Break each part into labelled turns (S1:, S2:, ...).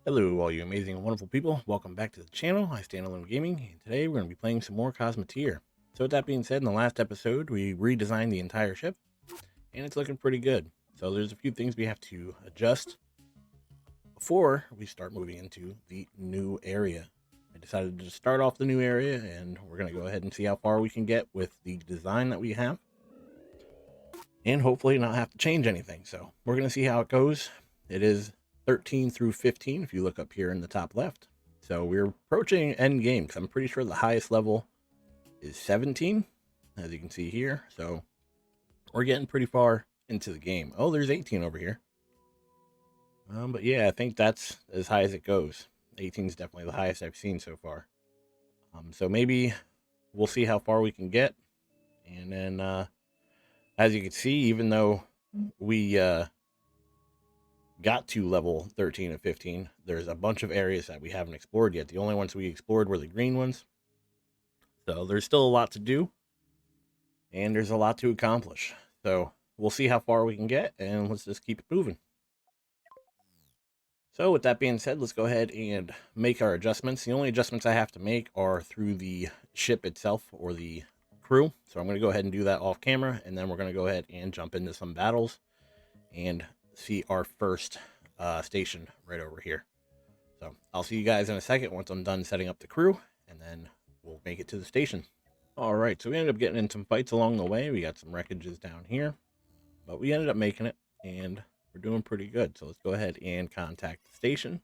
S1: Hello, all you amazing and wonderful people. Welcome back to the channel, IStandAlone Gaming, and today we're going to be playing some more Cosmoteer. So with that being said, in the last episode, we redesigned the entire ship, and it's looking pretty good. So there's a few things we have to adjust before we start moving into the new area. I decided to just start off the new area, and we're going to go ahead and see how far we can get with the design that we have, and hopefully not have to change anything. So we're going to see how it goes. It is 13 through 15 if you look up here in the top left. So we're approaching end game because I'm pretty sure the highest level is 17, as you can see here. So we're getting pretty far into the game. Oh, there's 18 over here. But yeah, I think that's as high as it goes. 18 is definitely the highest I've seen so far. So maybe we'll see how far we can get. And then, as you can see, even though we got to level 13 and 15, there's a bunch of areas that we haven't explored yet. The only ones we explored were the green ones. So there's still a lot to do, and there's a lot to accomplish. So we'll see how far we can get, and let's just keep it moving. So with that being said, let's go ahead and make our adjustments. The only adjustments I have to make are through the ship itself or the crew. So I'm going to go ahead and do that off camera, and then we're going to go ahead and jump into some battles and see our first station right over here. So I'll see you guys in a second once I'm done setting up the crew, and then we'll make it to the station. All right, so we ended up getting in some fights along the way. We got some wreckages down here, but we ended up making it, and we're doing pretty good. So let's go ahead and contact the station.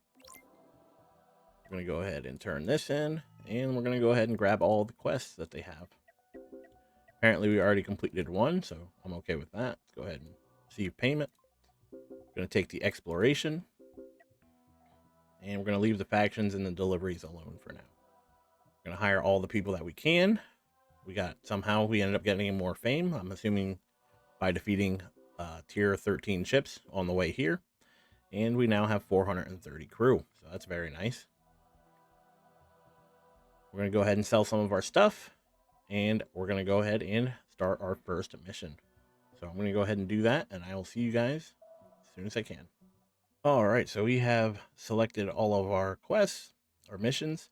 S1: We're going to go ahead and turn this in, and we're going to go ahead and grab all the quests that they have. Apparently, we already completed one, so I'm okay with that. Let's go ahead and receive payment. We're going to take the exploration, and we're going to leave the factions and the deliveries alone for now. We're going to hire all the people that we can. We ended up getting more fame. I'm assuming by defeating tier 13 ships on the way here. And we now have 430 crew. So that's very nice. We're going to go ahead and sell some of our stuff. And we're going to go ahead and start our first mission. So I'm going to go ahead and do that. And I will see you guys as soon as I can. All right. So we have selected all of our quests, our missions.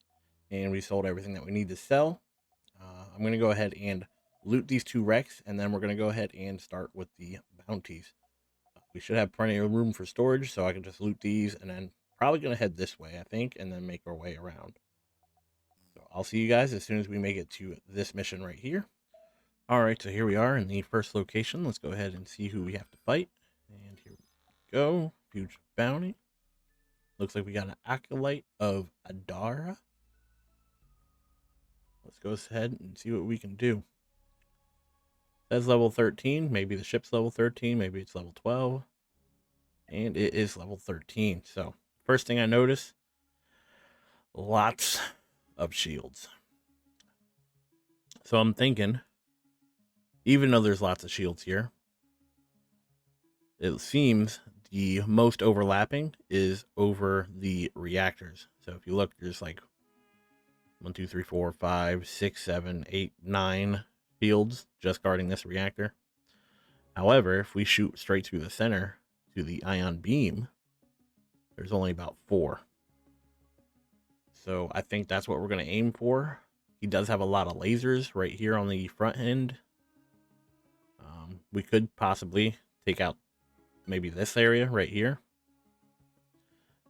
S1: And we sold everything that we need to sell. I'm going to go ahead and loot these two wrecks, and then we're going to go ahead and start with the bounties. We should have plenty of room for storage, so I can just loot these, and then probably going to head this way, I think, and then make our way around. So I'll see you guys as soon as we make it to this mission right here. All right, so here we are in the first location. Let's go ahead and see who we have to fight. And here we go. Huge bounty. Looks like we got an Acolyte of Adara. Let's go ahead and see what we can do. It says level 13. Maybe the ship's level 13. Maybe it's level 12. And it is level 13. So, first thing I notice, lots of shields. So I'm thinking, even though there's lots of shields here, it seems the most overlapping is over the reactors. So if you look, there's like 1, 2, 3, 4, 5, 6, 7, 8, 9 fields just guarding this reactor. However, if we shoot straight through the center to the ion beam, there's only about 4. So I think that's what we're going to aim for. He does have a lot of lasers right here on the front end. We could possibly take out maybe this area right here.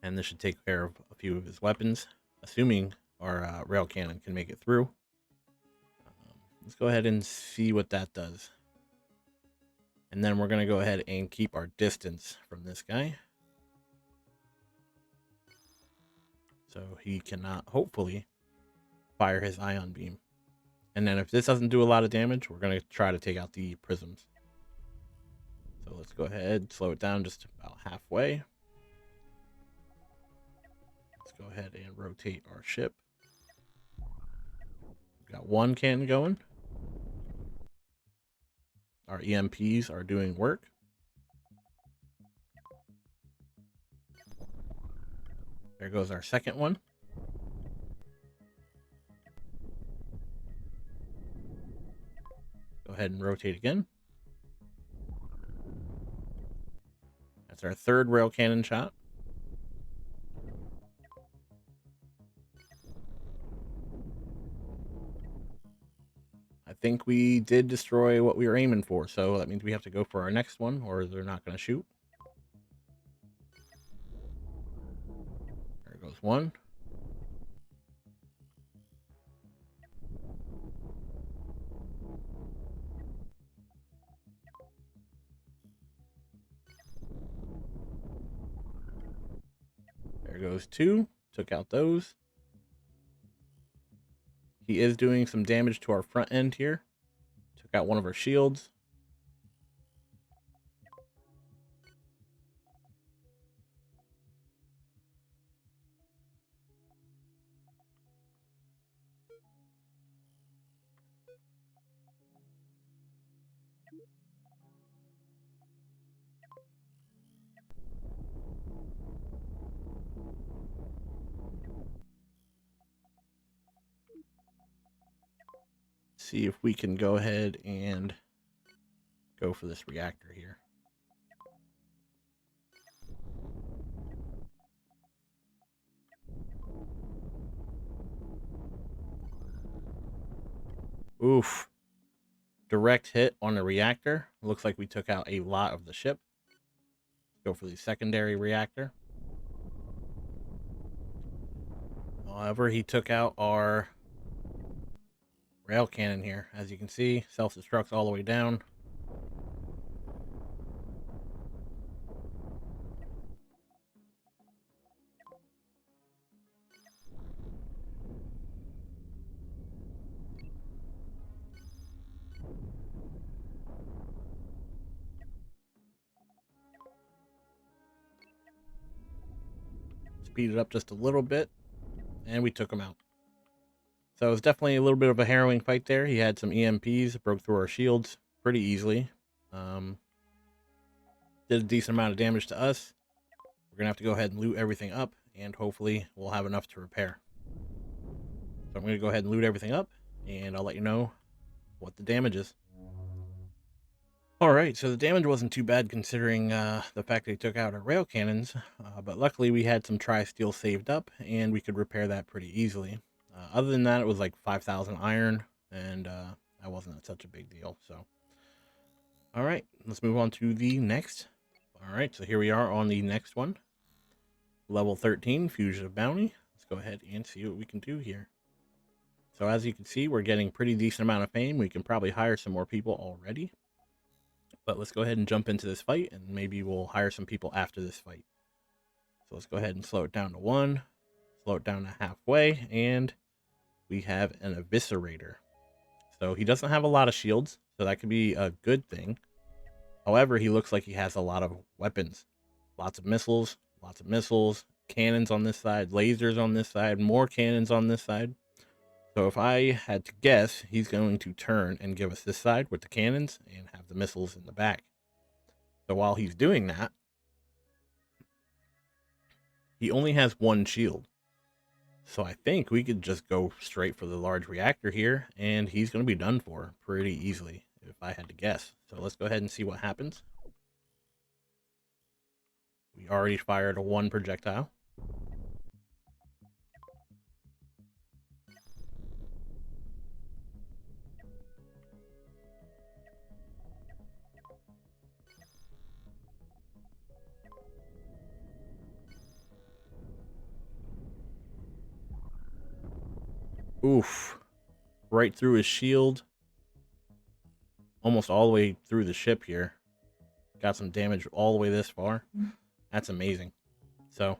S1: And this should take care of a few of his weapons, assuming our rail cannon can make it through. Let's go ahead and see what that does. And then we're going to go ahead and keep our distance from this guy. So he cannot, hopefully, fire his ion beam. And then if this doesn't do a lot of damage, we're going to try to take out the prisms. So let's go ahead, slow it down just about halfway. Let's go ahead and rotate our ship. We've got one cannon going. Our EMPs are doing work. There goes our second one. Go ahead and rotate again. That's our third rail cannon shot. think we did destroy what we were aiming for, so that means we have to go for our next one, or they're not going to shoot. There goes one. There goes two. Took out those. He is doing some damage to our front end here. Took out one of our shields. See if we can go ahead and go for this reactor here. Oof. Direct hit on the reactor. Looks like we took out a lot of the ship. Go for the secondary reactor. However, he took out our rail cannon here. As you can see, self-destructs all the way down. Speed it up just a little bit, and we took him out. So it was definitely a little bit of a harrowing fight there. He had some EMPs, broke through our shields pretty easily. Did a decent amount of damage to us. We're going to have to go ahead and loot everything up, and hopefully we'll have enough to repair. So I'm going to go ahead and loot everything up, and I'll let you know what the damage is. Alright, so the damage wasn't too bad considering the fact that he took out our rail cannons, but luckily we had some tri-steel saved up, and we could repair that pretty easily. Other than that, it was like 5,000 iron, and that wasn't such a big deal. So, alright, let's move on to the next. Alright, so here we are on the next one. Level 13, Fugitive Bounty. Let's go ahead and see what we can do here. So as you can see, we're getting pretty decent amount of fame. We can probably hire some more people already. But let's go ahead and jump into this fight, and maybe we'll hire some people after this fight. So let's go ahead and slow it down to 1. Slow it down to halfway, and we have an Eviscerator. So he doesn't have a lot of shields, so that could be a good thing. However, he looks like he has a lot of weapons. Lots of missiles, cannons on this side, lasers on this side, more cannons on this side. So if I had to guess, he's going to turn and give us this side with the cannons and have the missiles in the back. So while he's doing that, he only has one shield. So I think we could just go straight for the large reactor here, and he's going to be done for pretty easily, if I had to guess. So let's go ahead and see what happens. We already fired a 1 projectile. Oof. Right through his shield. Almost all the way through the ship here. Got some damage all the way this far. That's amazing. So,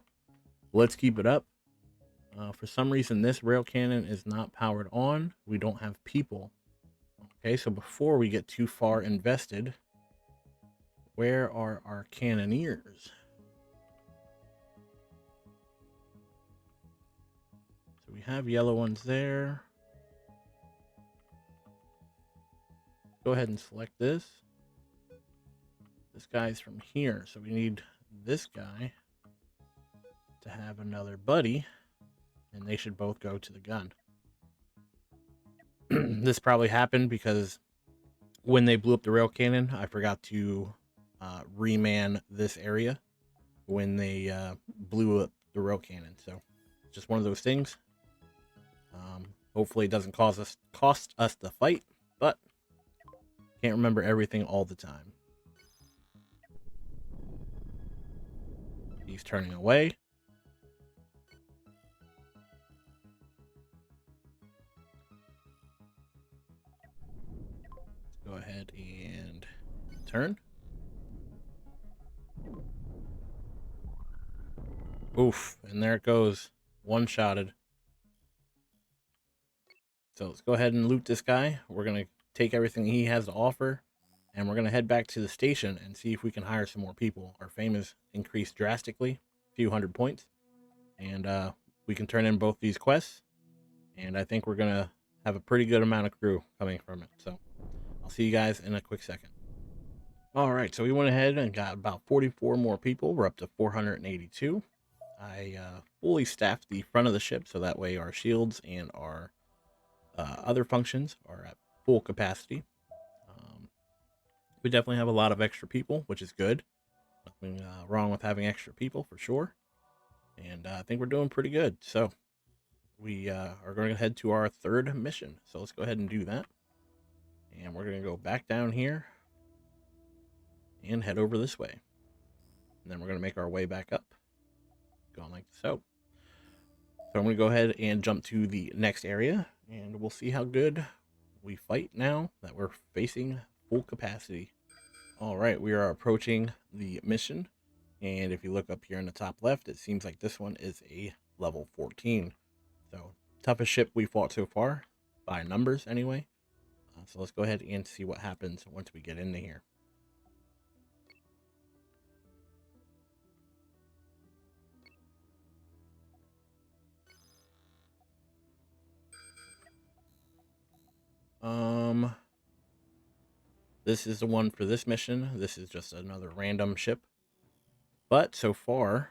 S1: let's keep it up. For some reason, this rail cannon is not powered on. We don't have people. Okay, so before we get too far invested, where are our cannoneers? So we have yellow ones there. Go ahead and select this. This guy's from here, so we need this guy to have another buddy, and they should both go to the gun. This probably happened because when they blew up the rail cannon, I forgot to reman this area when they blew up the rail cannon. So it's just one of those things. Hopefully it doesn't cost us the fight. but can't remember everything all the time. He's turning away. Let's go ahead and turn. Oof, and there it goes. One-shotted. So let's go ahead and loot this guy. We're going to take everything he has to offer, and we're going to head back to the station and see if we can hire some more people. Our fame has increased drastically, a few hundred points, and we can turn in both these quests, and I think we're going to have a pretty good amount of crew coming from it. So I'll see you guys in a quick second. All right, so we went ahead and got about 44 more people. We're up to 482. I fully staffed the front of the ship, so that way our shields and our other functions are at full capacity. We definitely have a lot of extra people, which is good. Nothing wrong with having extra people for sure. And I think we're doing pretty good. So we are going to head to our third mission. So let's go ahead and do that. And we're going to go back down here and head over this way. And then we're going to make our way back up, going like so. So I'm going to go ahead and jump to the next area, and we'll see how good we fight now that we're facing full capacity. All right, we are approaching the mission, and if you look up here in the top left, it seems like this one is a level 14. So toughest ship we fought so far, by numbers anyway. So let's go ahead and see what happens once we get into here. This is the one for this mission. This is just another random ship. But so far,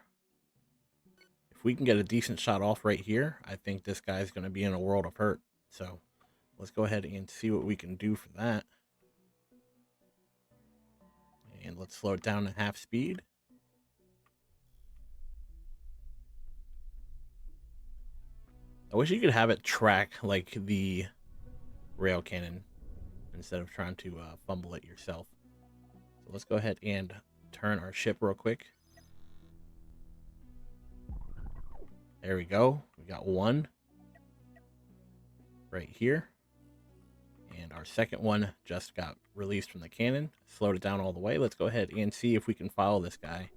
S1: if we can get a decent shot off right here, I think this guy's going to be in a world of hurt. So let's go ahead and see what we can do for that. And let's slow it down to half speed. I wish you could have it track like the rail cannon instead of trying to fumble it yourself. So let's go ahead and turn our ship real quick. There we go. We got one right here. And our second one just got released from the cannon. Slowed it down all the way. Let's go ahead and see if we can follow this guy.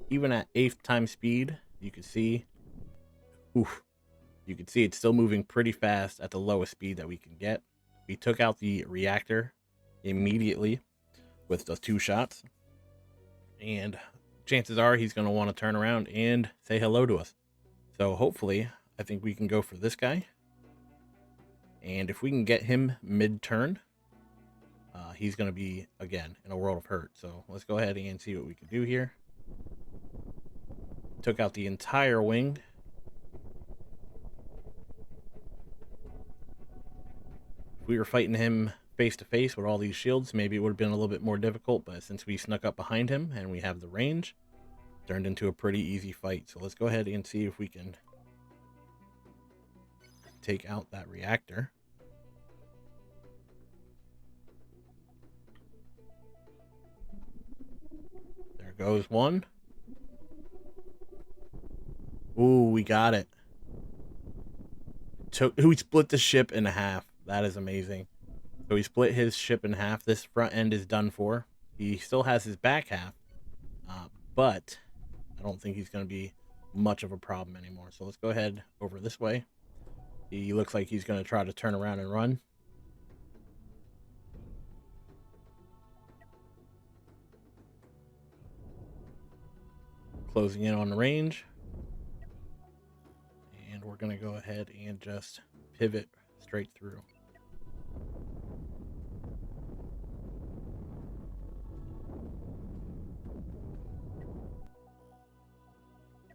S1: Even at 8th time speed, you can see, you can see it's still moving pretty fast at the lowest speed that we can get. We took out the reactor immediately with the 2 shots. And chances are he's going to want to turn around and say hello to us. So hopefully, I think we can go for this guy. And if we can get him mid-turn, he's going to be, again, in a world of hurt. So let's go ahead and see what we can do here. Took out the entire wing. If we were fighting him face-to-face with all these shields, maybe it would have been a little bit more difficult. But since we snuck up behind him and we have the range, turned into a pretty easy fight. So let's go ahead and see if we can take out that reactor. There goes one. Ooh, we got it. We split the ship in half. That is amazing. So he split his ship in half. This front end is done for. He still has his back half, but I don't think he's going to be much of a problem anymore. So let's go ahead over this way. He looks like he's going to try to turn around and run. Closing in on the range. And we're going to go ahead and just pivot straight through.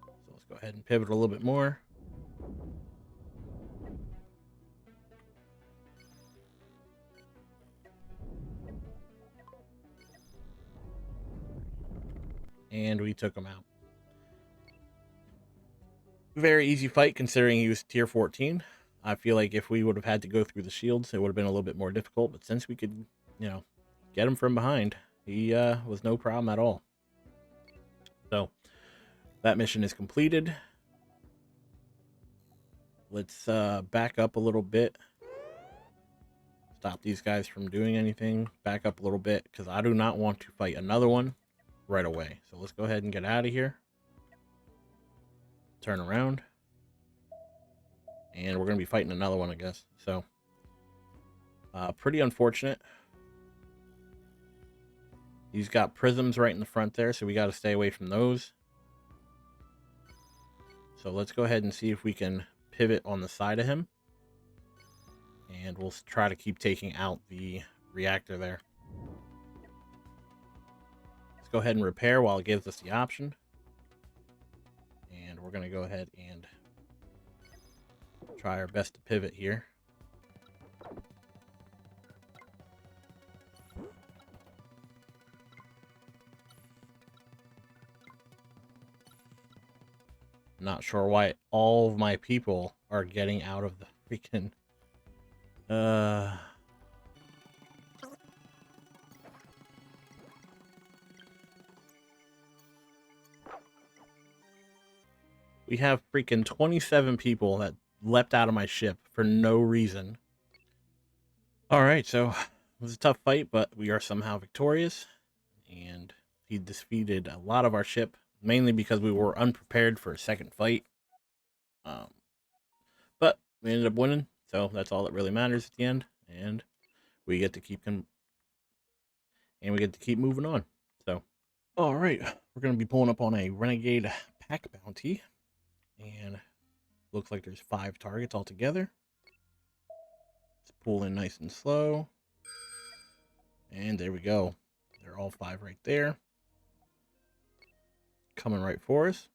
S1: So let's go ahead and pivot a little bit more. And we took him out. Very easy fight considering he was tier 14. I feel like if we would have had to go through the shields, it would have been a little bit more difficult. But since we could, get him from behind, he was no problem at all. So that mission is completed. Let's back up a little bit. Stop these guys from doing anything. Back up a little bit because I do not want to fight another one right away. So let's go ahead and get out of here. Turn around. And we're going to be fighting another one, I guess. So, pretty unfortunate. He's got prisms right in the front there, so we got to stay away from those. So let's go ahead and see if we can pivot on the side of him. And we'll try to keep taking out the reactor there. Let's go ahead and repair while it gives us the option. And we're going to go ahead and try our best to pivot here. Not sure why all of my people are getting out of the freaking we have freaking 27 people that leapt out of my ship for no reason. All right, so it was a tough fight, but we are somehow victorious. And he defeated a lot of our ship, mainly because we were unprepared for a second fight. But we ended up winning, so that's all that really matters at the end. And we get to keep moving on. So, all right, we're gonna be pulling up on a renegade pack bounty, and looks like there's 5 targets altogether. Let's pull in nice and slow, and there we go. They're all 5 right there, coming right for us.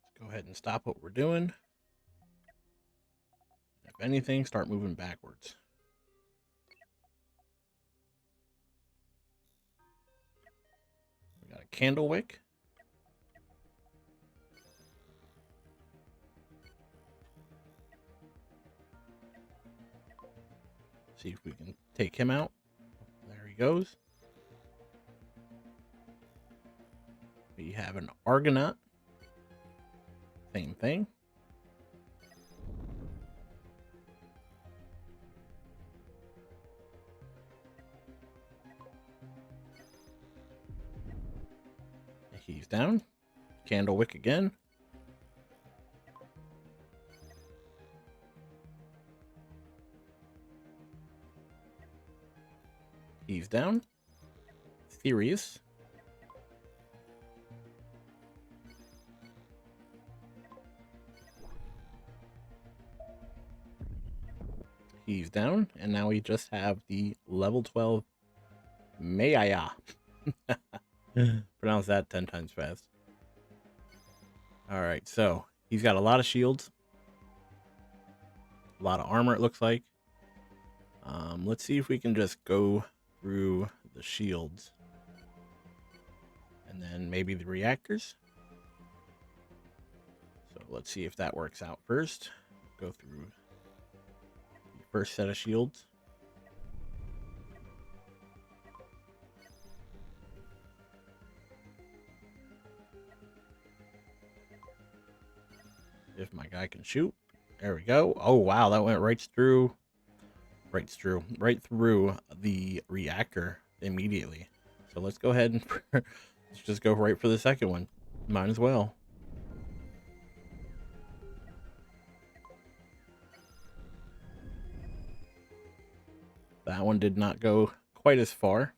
S1: Let's go ahead and stop what we're doing. If anything, start moving backwards. We got a candle wick. See if we can take him out. There he goes. We have an Argonaut. Same thing. He's down. Candle wick again. He's down. Furious. He's down. And now we just have the level 12 Mayaya. Pronounce that 10 times fast. Alright, so he's got a lot of shields. A lot of armor, it looks like. Let's see if we can just go through the shields. And then maybe the reactors. So let's see if that works out first. Go through the first set of shields. If my guy can shoot. There we go. Oh, wow. That went right through the reactor immediately. So let's go ahead and let's just go right for the second one. Might as well. That one did not go quite as far.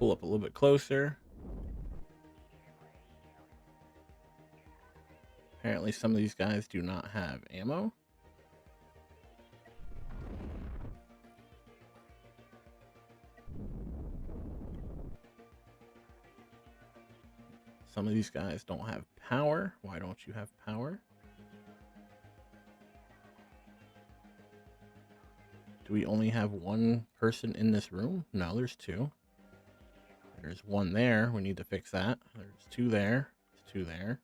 S1: Pull up a little bit closer. Apparently some of these guys do not have ammo. Some of these guys don't have power. Why don't you have power? Do we only have one person in this room? No, there's two. There's one there. We need to fix that. There's two there. There's two there.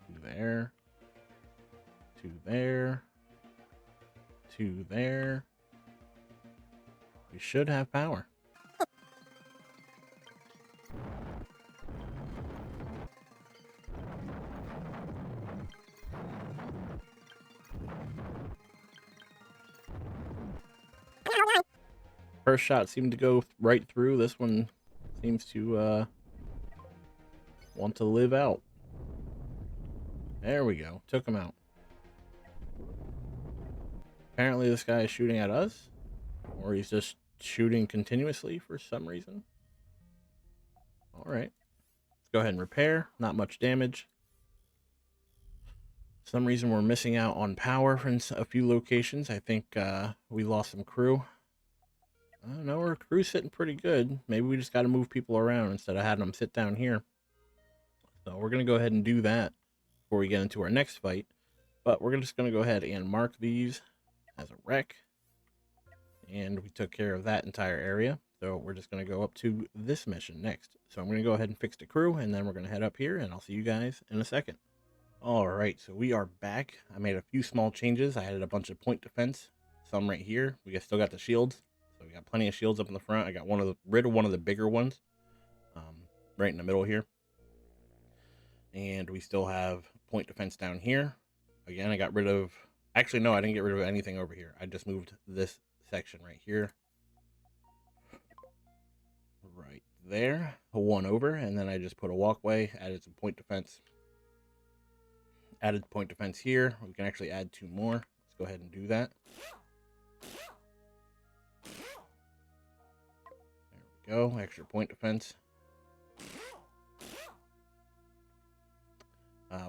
S1: Two there. Two there. Two there. We should have power. First shot seemed to go right through. This one seems to want to live out. There we go. Took him out. Apparently this guy is shooting at us, or he's just shooting continuously for some reason. All right. Let's go ahead and repair. Not much damage. For some reason we're missing out on power from a few locations. I think we lost some crew. I don't know, our crew's sitting pretty good. Maybe we just got to move people around instead of having them sit down here. So we're going to go ahead and do that before we get into our next fight. But we're just going to go ahead and mark these as a wreck. And we took care of that entire area. So we're just going to go up to this mission next. So I'm going to go ahead and fix the crew, and then we're going to head up here, and I'll see you guys in a second. All right, so we are back. I made a few small changes. I added a bunch of point defense, some right here. We still got the shields. So we got plenty of shields up in the front. I got rid of one of the bigger ones, right in the middle here. And we still have point defense down here. Again, I got rid of, actually, no, I didn't get rid of anything over here. I just moved this section right here. Right there, one over, and then I just put a walkway, added some point defense. Added point defense here. We can actually add two more. Let's go ahead and do that. There we go, extra point defense.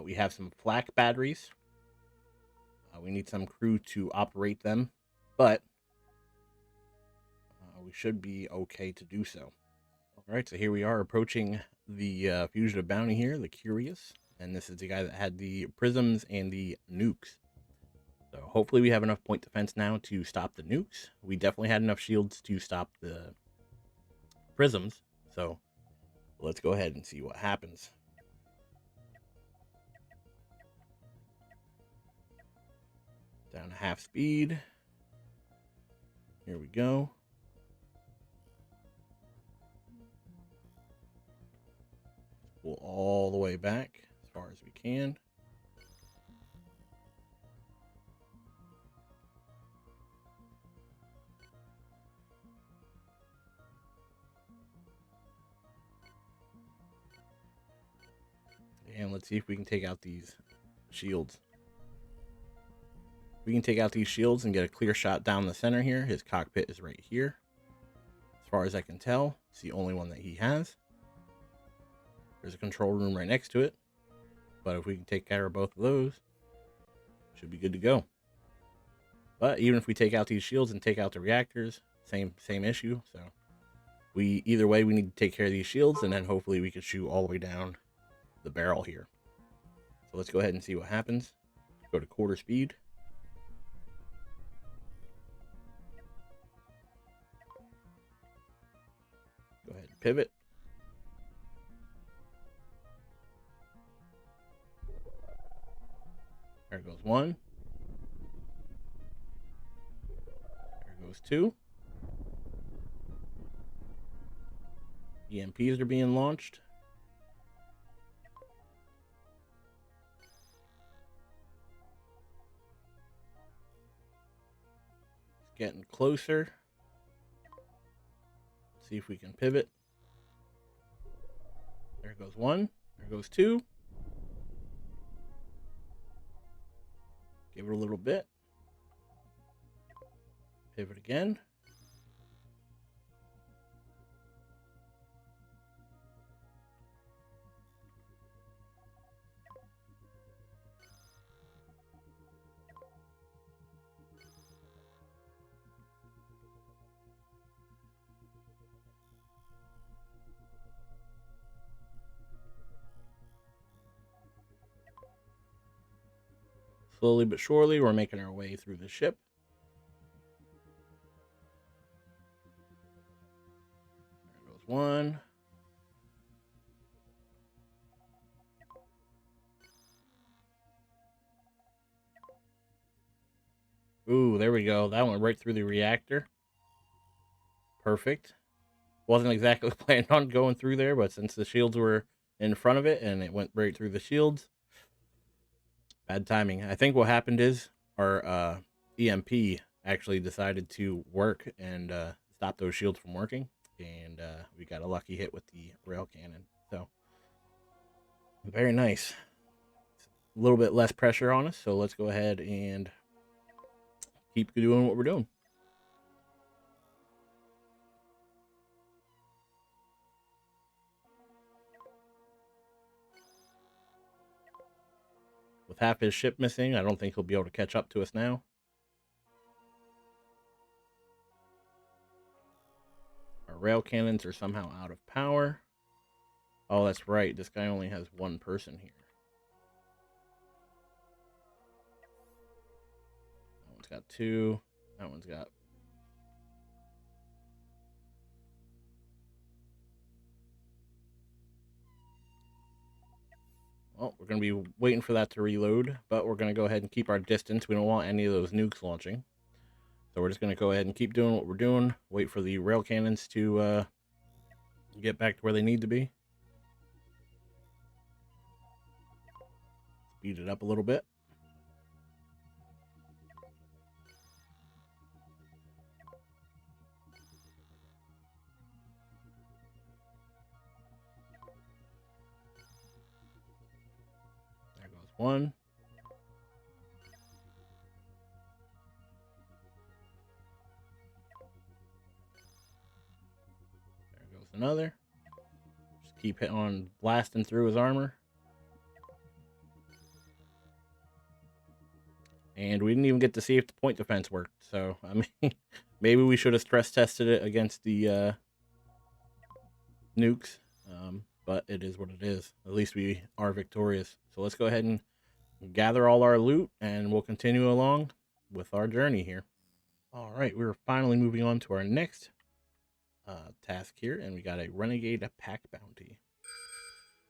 S1: We have some flak batteries. We need some crew to operate them, but we should be okay to do so. All right, so here we are approaching the fugitive bounty here, the Curious, and this is the guy that had the prisms and the nukes. So hopefully we have enough point defense now to stop the nukes. We definitely had enough shields to stop the prisms, so let's go ahead and see what happens. Down to half speed. Here we go. Pull all the way back as far as we can. And let's see if we can take out these shields. We can take out these shields and get a clear shot down the center here. His cockpit is right here. As far as I can tell, it's the only one that he has. There's a control room right next to it. But if we can take care of both of those, should be good to go. But even if we take out these shields and take out the reactors, same issue. So either way, we need to take care of these shields, and then hopefully we can shoot all the way down the barrel here. So let's go ahead and see what happens. Go to quarter speed. Go ahead and pivot. There goes one. There goes two. EMPs are being launched. It's getting closer. See if we can pivot. There goes one. There goes two. Give it a little bit. Pivot again. Slowly but surely, we're making our way through the ship. There goes one. Ooh, there we go. That went right through the reactor. Perfect. Wasn't exactly planning on going through there, but since the shields were in front of it and it went right through the shields, bad timing. I think what happened is our EMP actually decided to work and stop those shields from working, and we got a lucky hit with the rail cannon. So very nice. A little bit less pressure on us, so let's go ahead and keep doing what we're doing. With half his ship missing, I don't think he'll be able to catch up to us now. Our rail cannons are somehow out of power. Oh, that's right. This guy only has one person here. That one's got two. That one's got... Well, we're going to be waiting for that to reload, but we're going to go ahead and keep our distance. We don't want any of those nukes launching. So we're just going to go ahead and keep doing what we're doing. Wait for the rail cannons to get back to where they need to be. Speed it up a little bit. There goes one. There goes another. Just keep hitting on blasting through his armor. And we didn't even get to see if the point defense worked. So, I mean, maybe we should have stress tested it against the nukes. But it is what it is. At least we are victorious. So let's go ahead and gather all our loot, and we'll continue along with our journey here. All right, we're finally moving on to our next task here, and we got a Renegade Pack Bounty.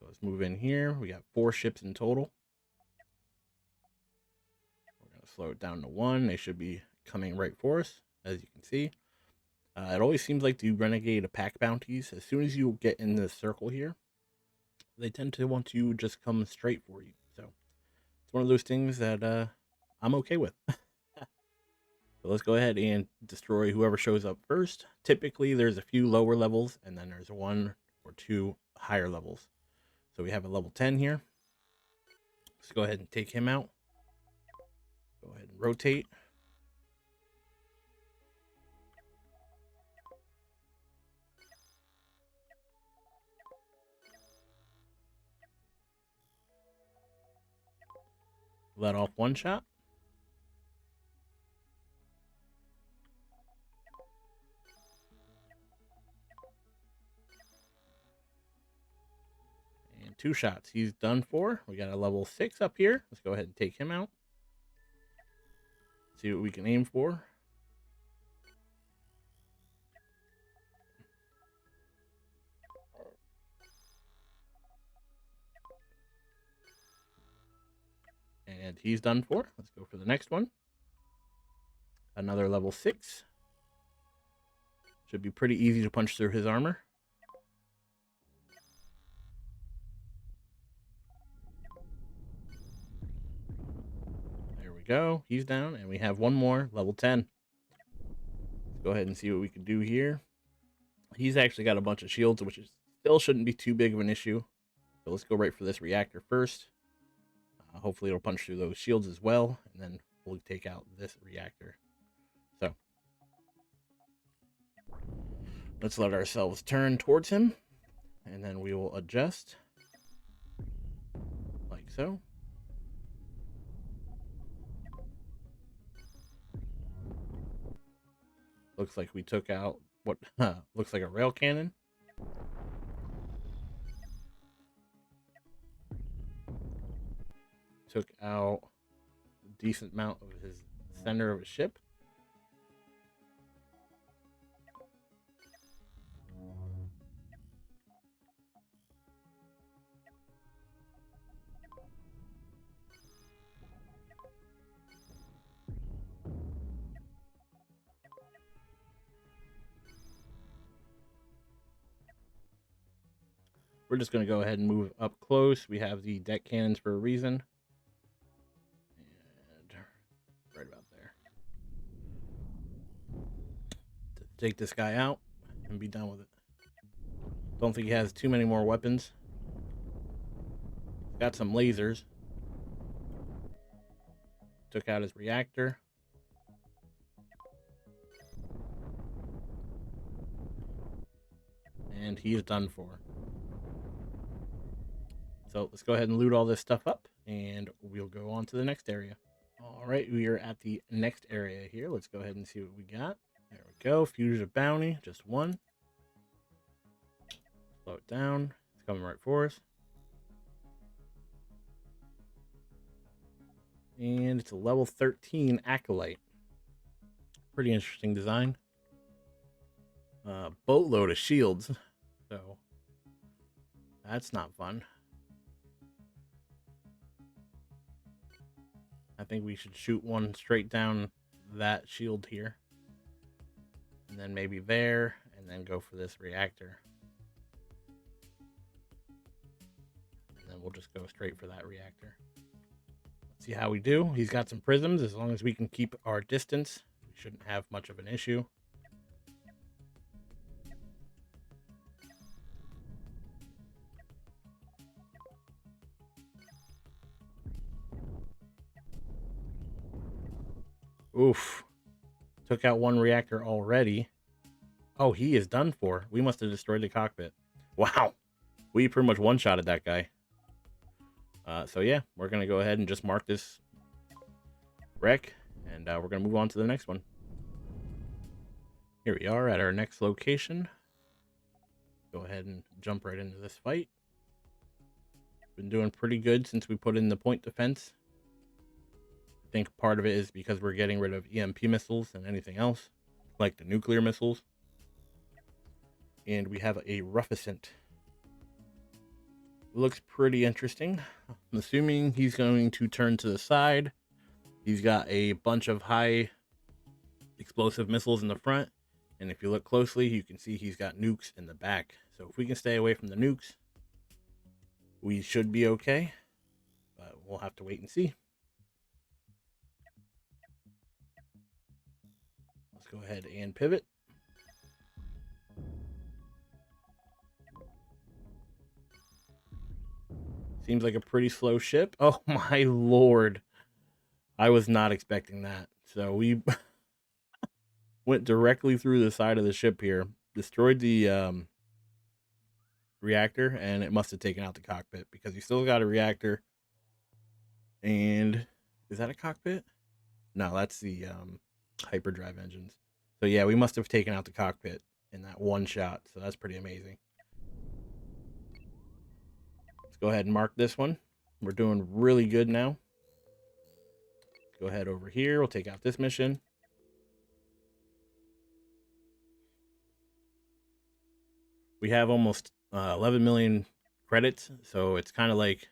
S1: So let's move in here. We got 4 ships in total. We're going to slow it down to 1. They should be coming right for us, as you can see. It always seems like the Renegade Pack Bounties, as soon as you get in the circle here, they tend to want to just come straight for you. So it's one of those things that I'm okay with. So let's go ahead and destroy whoever shows up first. Typically, there's a few lower levels, and then there's 1 or 2 higher levels. So we have a level 10 here. Let's go ahead and take him out. Go ahead and rotate. Let off 1 shot. And 2 shots. He's done for. We got a level 6 up here. Let's go ahead and take him out. See what we can aim for. And he's done for. Let's go for the next one. Another level 6. Should be pretty easy to punch through his armor. There we go. He's down, and we have 1 more, level 10. Let's go ahead and see what we can do here. He's actually got a bunch of shields, which still shouldn't be too big of an issue. So let's go right for this reactor first. Hopefully it'll punch through those shields as well, and then we'll take out this reactor. So let's let ourselves turn towards him, and then we will adjust like so. Looks like we took out what looks like a rail cannon. Took out decent amount of his center of his ship. We're just going to go ahead and move up close. We have the deck cannons for a reason. And right about there. Take this guy out and be done with it. Don't think he has too many more weapons. Got some lasers. Took out his reactor. And he is done for. So let's go ahead and loot all this stuff up, and we'll go on to the next area. All right, we are at the next area here. Let's go ahead and see what we got. There we go. Fugitive bounty, just one. Slow it down. It's coming right for us. And it's a level 13 Acolyte. Pretty interesting design. Boatload of shields. So that's not fun. I think we should shoot one straight down that shield here. And then maybe there, and then go for this reactor. And then we'll just go straight for that reactor. Let's see how we do. He's got some prisms. As long as we can keep our distance, we shouldn't have much of an issue. Oof. Took out one reactor already. Oh, he is done for. We must have destroyed the cockpit. Wow. We pretty much one-shotted that guy. So yeah, we're going to go ahead and just mark this wreck. And we're going to move on to the next one. Here we are at our next location. Go ahead and jump right into this fight. Been doing pretty good since we put in the point defense. I think part of it is because we're getting rid of EMP missiles and anything else, like the nuclear missiles. And we have a Rufficent. Looks pretty interesting. I'm assuming he's going to turn to the side. He's got a bunch of high explosive missiles in the front. And if you look closely, you can see he's got nukes in the back. So if we can stay away from the nukes, we should be okay. But we'll have to wait and see. Let's go ahead and pivot. Seems like a pretty slow ship. Oh my lord. I was not expecting that. So we went directly through the side of the ship here. Destroyed the reactor, and it must have taken out the cockpit because you still got a reactor. And is that a cockpit? No, that's the hyperdrive engines. So yeah, we must have taken out the cockpit in that one shot. So that's pretty amazing. Let's go ahead and mark this one. We're doing really good now. Let's go ahead over here. We'll take out this mission. We have almost 11 million credits, so it's kind of like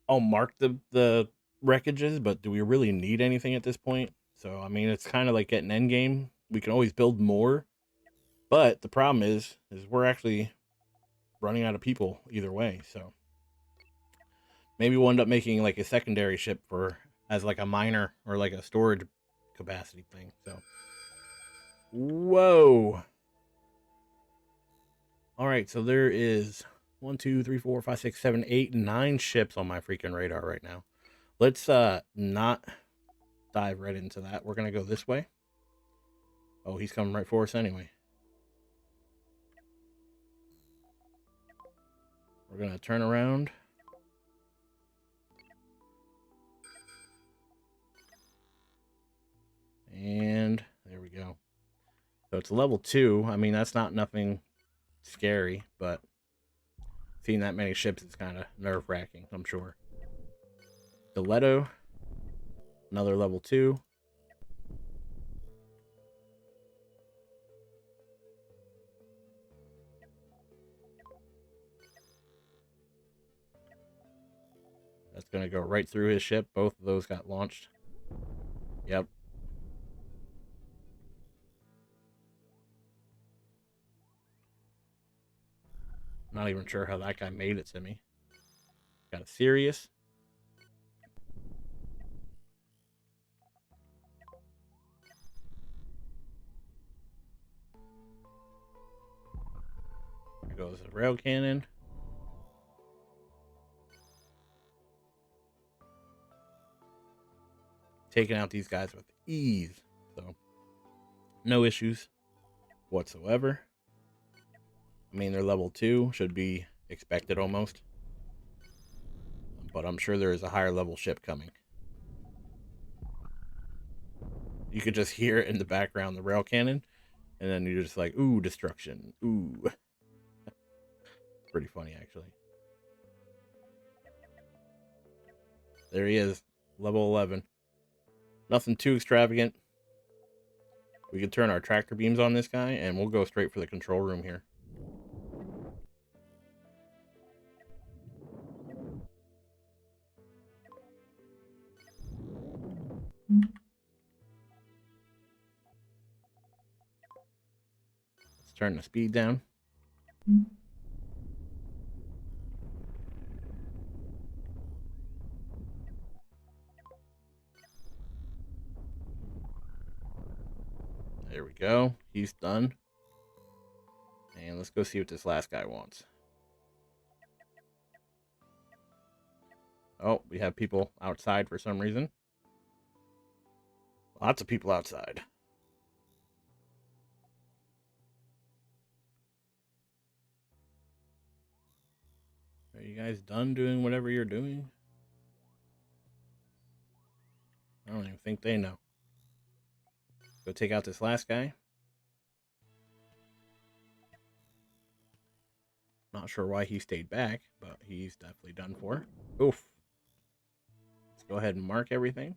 S1: I'll mark the wreckages, but do we really need anything at this point? So I mean, it's kind of like getting endgame. We can always build more, but the problem is we're actually running out of people either way. So maybe we'll end up making like a secondary ship for as like a miner or like a storage capacity thing. So whoa. All right, so there is 1, 2, 3, 4, 5, 6, 7, 8, 9 ships on my freaking radar right now. Let's not dive right into that. We're gonna go this way. Oh, he's coming right for us anyway. We're gonna turn around. And there we go. So it's level 2. I mean, that's not nothing scary, but seeing that many ships is kind of nerve-wracking, I'm sure. Stiletto. another level 2. That's going to go right through his ship. Both of those got launched. Yep. Not even sure how that guy made it to me. Got a Sirius. There goes the rail cannon. Taking out these guys with ease. So, no issues whatsoever. I mean, they're level 2. Should be expected almost. But I'm sure there is a higher level ship coming. You could just hear it in the background, the rail cannon. And then you're just like, ooh, destruction. Ooh. Pretty funny, actually. There he is. Level 11. Nothing too extravagant. We can turn our tractor beams on this guy, and we'll go straight for the control room here. Let's turn the speed down. There we go. He's done. And let's go see what this last guy wants. Oh, we have people outside for some reason. Lots of people outside. Are you guys done doing whatever you're doing? I don't even think they know. Go take out this last guy. Not sure why he stayed back, but he's definitely done for. Oof. Let's go ahead and mark everything.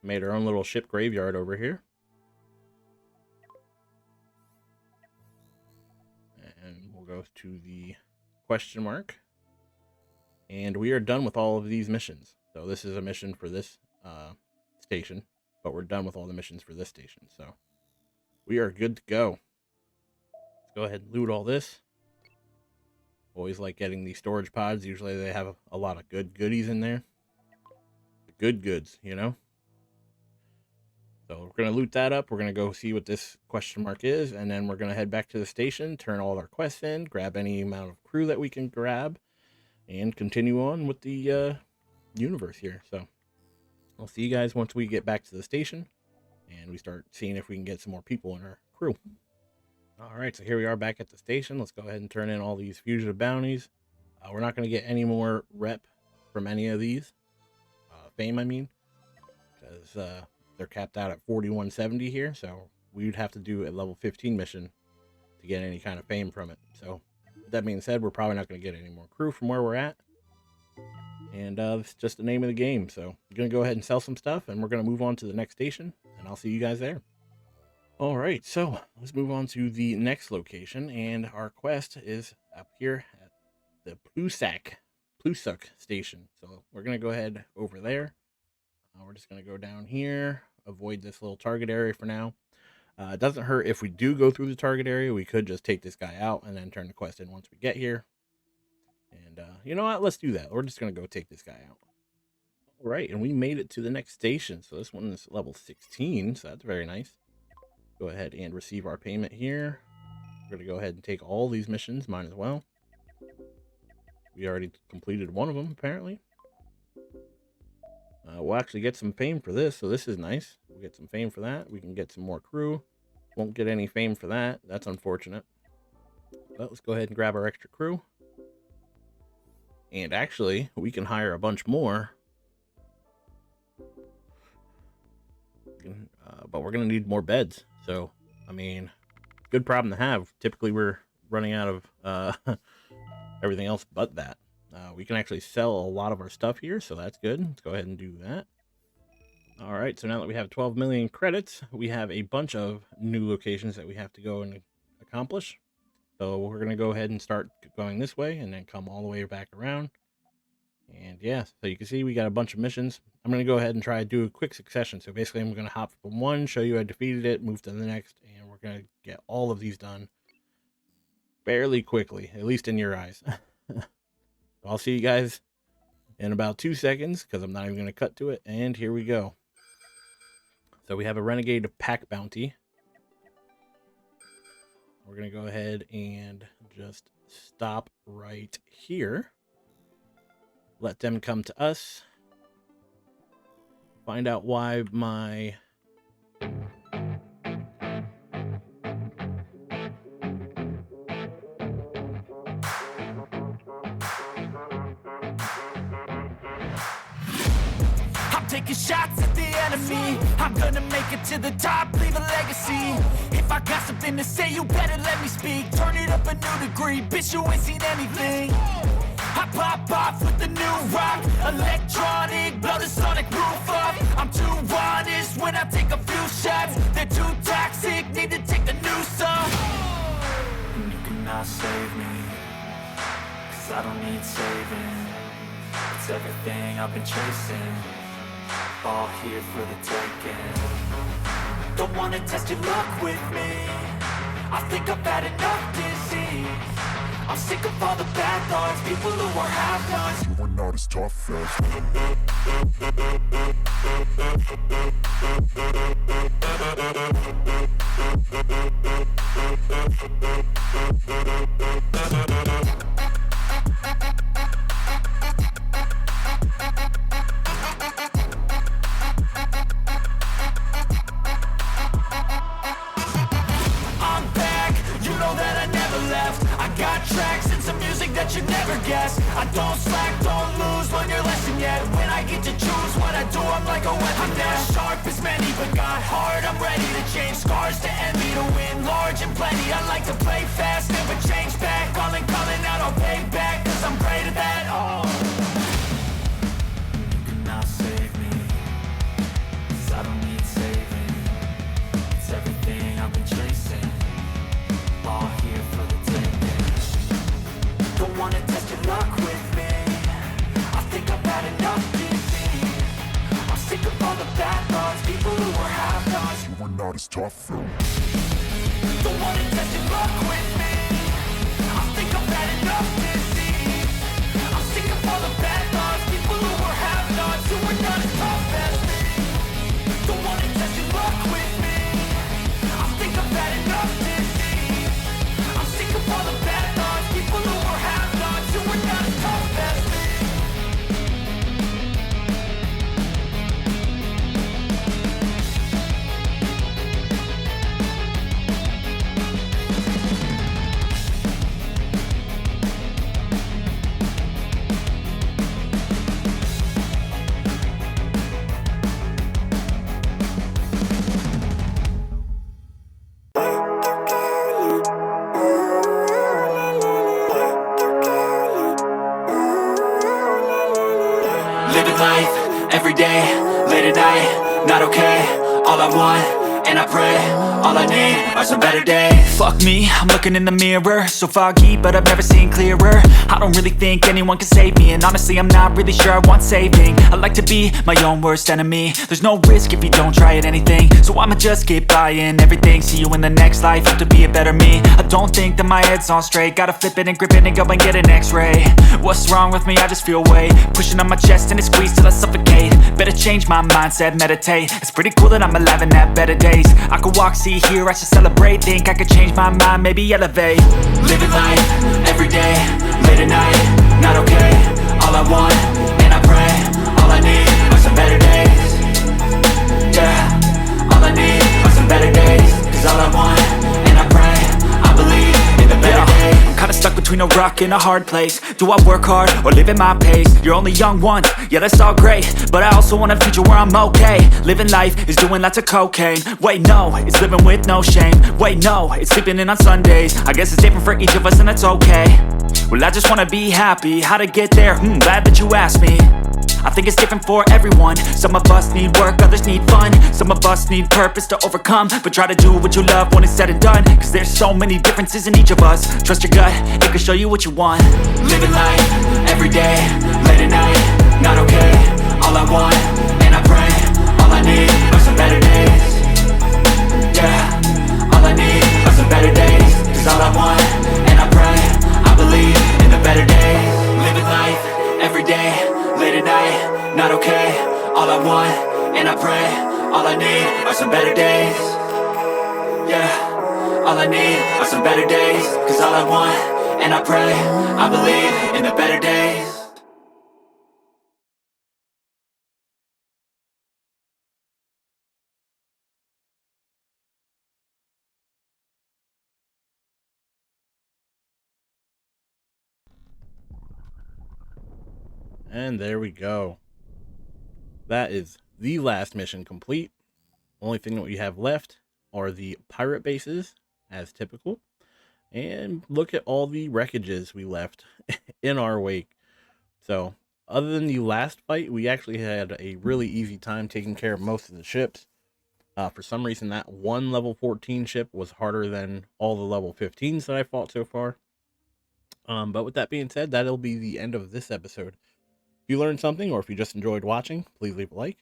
S1: Made our own little ship graveyard over here. And we'll go to the question mark. And we are done with all of these missions. So this is a mission for this station, but we're done with all the missions for this station. So we are good to go. Let's go ahead and loot all this. Always like getting these storage pods. Usually they have a lot of good goodies in there. The good goods, you know? So we're going to loot that up. We're going to go see what this question mark is. And then we're going to head back to the station, turn all our quests in, grab any amount of crew that we can grab, and continue on with the universe here. So I'll see you guys once we get back to the station and we start seeing if we can get some more people in our crew. All right, so here we are back at the station. Let's go ahead and turn in all these fugitive bounties. We're not going to get any more rep from any of these. Fame, I mean. Because they're capped out at 4170 here. So we would have to do a level 15 mission to get any kind of fame from it. So that being said, we're probably not going to get any more crew from where we're at. And it's just the name of the game. So I'm going to go ahead and sell some stuff. And we're going to move on to the next station. And I'll see you guys there. All right, so let's move on to the next location, and our quest is up here at the Plusuk station. So we're going to go ahead over there. We're just going to go down here, avoid this little target area for now. It doesn't hurt if we do go through the target area. We could just take this guy out and then turn the quest in once we get here. And you know what? Let's do that. We're just going to go take this guy out. All right, and we made it to the next station. So this one is level 16, so that's very nice. Go ahead and receive our payment here. We're going to go ahead and take all these missions, might as well. We already completed one of them, apparently. We'll actually get some fame for this, so this is nice. We'll get some fame for that. We can get some more crew. Won't get any fame for that. That's unfortunate. But let's go ahead and grab our extra crew. And actually, we can hire a bunch more. But we're going to need more beds. So, I mean, good problem to have. Typically, we're running out of everything else but that. We can actually sell a lot of our stuff here, so that's good. Let's go ahead and do that. All right, so now that we have 12 million credits, we have a bunch of new locations that we have to go and accomplish. So we're going to go ahead and start going this way and then come all the way back around. And yeah, so you can see we got a bunch of missions. I'm going to go ahead and try to do a quick succession. So basically I'm going to hop from one, show you I defeated it, move to the next, and we're going to get all of these done fairly quickly, at least in your eyes. I'll see you guys in about 2 seconds because I'm not even going to cut to it. And here we go. So we have a Renegade Pack Bounty. We're going to go ahead and just stop right here. Let them come to us. Find out why my...
S2: Taking shots at the enemy, I'm gonna make it to the top, leave a legacy. If I got something to say, you better let me speak. Turn it up a new degree, bitch, you ain't seen anything. I pop off with the new rock, electronic, blow the sonic roof up. I'm too honest when I take a few shots. They're too toxic, need to take the noose off. And you cannot save me, cause I don't need saving. It's everything I've been chasing, all here for the taking. Don't wanna test your luck with me, I think I've had enough disease. I'm sick of all the bad thoughts, people who are half-nots. You are not as tough that you never guess. I don't slack, don't lose, learn your lesson yet. When I get to choose what I do, I'm like a weapon. I'm not sharp as many, but got hard. I'm ready to change scars to envy, to win large and plenty. I like to play fast, never change back. Calling out, I'll pay back, cause I'm great at that. Oh, you cannot save me, cause I don't need saving. It's everything I've been chasing, all here for the taking. Don't wanna test your luck with me, I think I've had enough disease. I'm sick of all the bad thoughts, people who are half-nots. You were not as tough though. Don't wanna test your luck with me, I think I've had enough disease. I'm sick of all the bad thoughts, people who are half-nots, who are not as tough as me. Don't wanna test your luck with me, I think I've had enough disease. I'm sick of all the bad thoughts, people who are half-nots, who are not as tough as me. Living life, every day, late at night, not okay. All I want, and I pray, all I need are some better days. Fuck me, I'm looking in the mirror, so foggy, but I've never seen clearer. I don't really think anyone can save me, and honestly I'm not really sure I want saving. I like to be my own worst enemy, there's no risk if you don't try at anything. So I'ma just keep buying everything, see you in the next life, have to be a better me. I don't think that my head's on straight, gotta flip it and grip it and go and get an x-ray. What's wrong with me? I just feel weight pushing on my chest and it squeezes till I suffocate. Better change my mindset, meditate. It's pretty cool that I'm alive and have better days. I could walk, see, hear, I should celebrate. Think I could change my mind, maybe elevate. Living life, every day, late at night, not okay. All I want, and I pray, all I need are some better days. Yeah, all I need are some better days. Cause all I want, and I pray, I believe in the better days. I'm kinda stuck between a rock and a hard place. Do I work hard or live at my pace? You're only young once, yeah that's all great, but I also want a future where I'm okay. Living life is doing lots of cocaine. Wait no, it's living with no shame. Wait no, it's sleeping in on Sundays. I guess it's different for each of us and that's okay. Well, I just wanna be happy. How to get there? Glad that you asked me. I think it's different for everyone. Some of us need work, others need fun. Some of us need purpose to overcome. But try to do what you love when it's said and done, cause there's so many differences in each of us. Trust your gut, it can show you what you want. Living life, everyday, late at night, not okay. All I want, and I pray, all I need are some better days. Yeah, all I need are some better days. Cause all I want, and I pray, I believe in the better days. Living life, everyday, late at night, not okay. All I want, and I pray, all I need are some better days. Yeah, all I need are some better days. Cause all I want, and I pray, I believe in the better days.
S1: And there we go. That is the last mission complete. Only thing that we have left are the pirate bases, as typical. And look at all the wreckages we left in our wake. So, other than the last fight, we actually had a really easy time taking care of most of the ships. For some reason, that one level 14 ship was harder than all the level 15s that I fought so far. But with that being said, that'll be the end of this episode. If you learned something, or if you just enjoyed watching, please leave a like.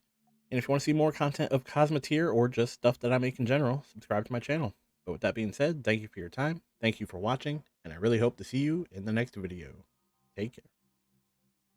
S1: And if you want to see more content of Cosmoteer or just stuff that I make in general, subscribe to my channel. But with that being said, thank you for your time, thank you for watching, and I really hope to see you in the next video. Take care.